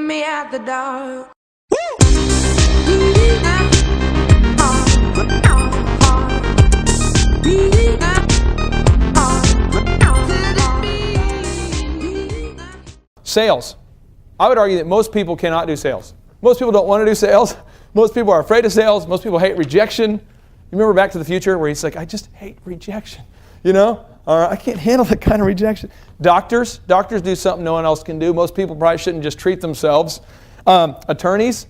me out the dark. Sales. I would argue that most people cannot do sales. Most people don't want to do sales. Most people are afraid of sales. Most people hate rejection. You remember Back to the Future where he's like, I just hate rejection. You know? I can't handle that kind of rejection. Doctors do something no one else can do. Most people probably shouldn't just treat themselves. Attorneys,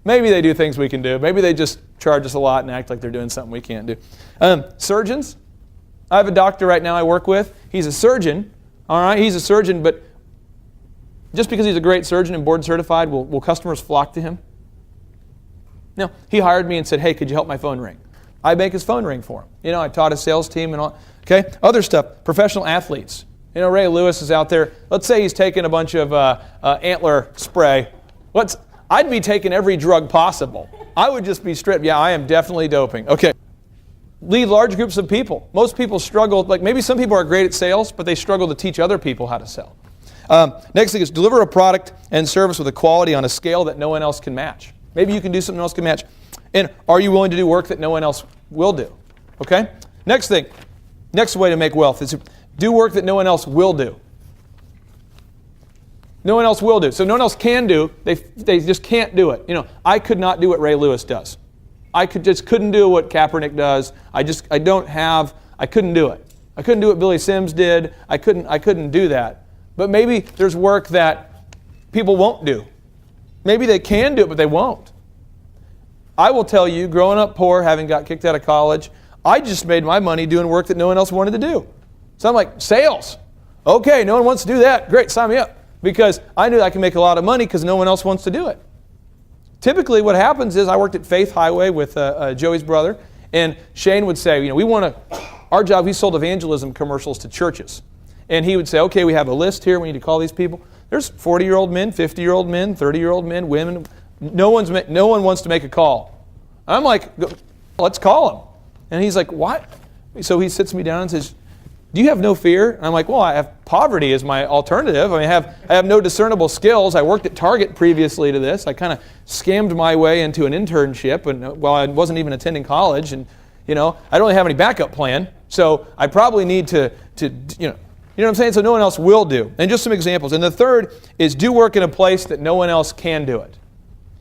maybe they do things we can do. Maybe they just charge us a lot and act like they're doing something we can't do. Surgeons. I have a doctor right now I work with. He's a surgeon. All right, he's a surgeon, but just because he's a great surgeon and board certified, will customers flock to him? No. He hired me and said, hey, could you help my phone ring? I make his phone ring for him. You know, I taught his sales team and all. Okay. Other stuff, professional athletes. You know, Ray Lewis is out there. Let's say he's taking a bunch of antler spray. I'd be taking every drug possible. I would just be stripped. Yeah, I am definitely doping. Okay. Lead large groups of people. Most people struggle, like maybe some people are great at sales, but they struggle to teach other people how to sell. Next thing is deliver a product and service with a quality on a scale that no one else can match. Maybe you can do something no one else can match. And are you willing to do work that no one else will do? Okay? Next thing, next way to make wealth is do work that no one else will do. No one else will do. So no one else can do, they just can't do it. You know, I could not do what Ray Lewis does. I couldn't do what Kaepernick does. I couldn't do it. I couldn't do what Billy Sims did. I couldn't do that. But maybe there's work that people won't do. Maybe they can do it, but they won't. I will tell you, growing up poor, having got kicked out of college, I just made my money doing work that no one else wanted to do. So I'm like, sales. Okay, no one wants to do that. Great, sign me up. Because I knew I could make a lot of money because no one else wants to do it. Typically what happens is I worked at Faith Highway with Joey's brother, and Shane would say, you know, our job, we sold evangelism commercials to churches. And he would say, okay, we have a list here. We need to call these people. There's 40-year-old men, 50-year-old men, 30-year-old men, women. No one wants to make a call. I'm like, let's call them. And he's like, what? So he sits me down and says, do you have no fear? And I'm like, well, I have poverty as my alternative. I mean, I have no discernible skills. I worked at Target previously to this. I kind of scammed my way into an internship, and I wasn't even attending college. And you know, I don't really have any backup plan. So I probably need to you know what I'm saying? So no one else will do. And just some examples. And the third is do work in a place that no one else can do it.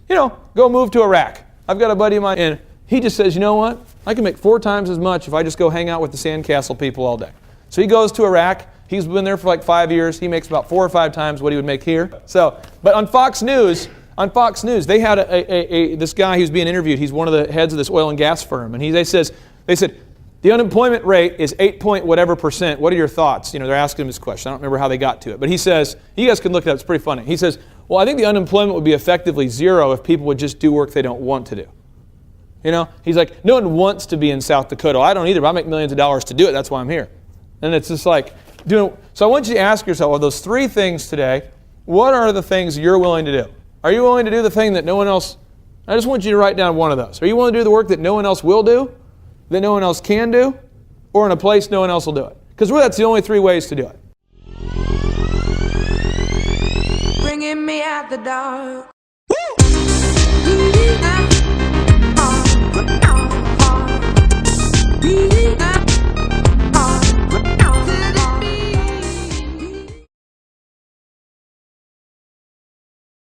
You know, go move to Iraq. I've got a buddy of mine, and he just says, you know what? I can make 4 times as much if I just go hang out with the sandcastle people all day. So he goes to Iraq. He's been there for like 5 years. He makes about 4 or 5 times what he would make here. So, but on Fox News, they had this guy who's being interviewed. He's one of the heads of this oil and gas firm, and they said, the unemployment rate is 8.whatever%. What are your thoughts? You know, they're asking him this question. I don't remember how they got to it. But he says, you guys can look it up. It's pretty funny. He says, well, I think the unemployment would be effectively 0 if people would just do work they don't want to do. You know, he's like, no one wants to be in South Dakota. I don't either, but I make millions of dollars to do it. That's why I'm here. And it's just like, so I want you to ask yourself, of those 3 things today, what are the things you're willing to do? Are you willing to do the thing that no one else, I just want you to write down one of those. Are you willing to do the work that no one else will do? That no one else can do, or in a place no one else will do it? Because really that's the only 3 ways to do it. Bringing me out the dark. Woo!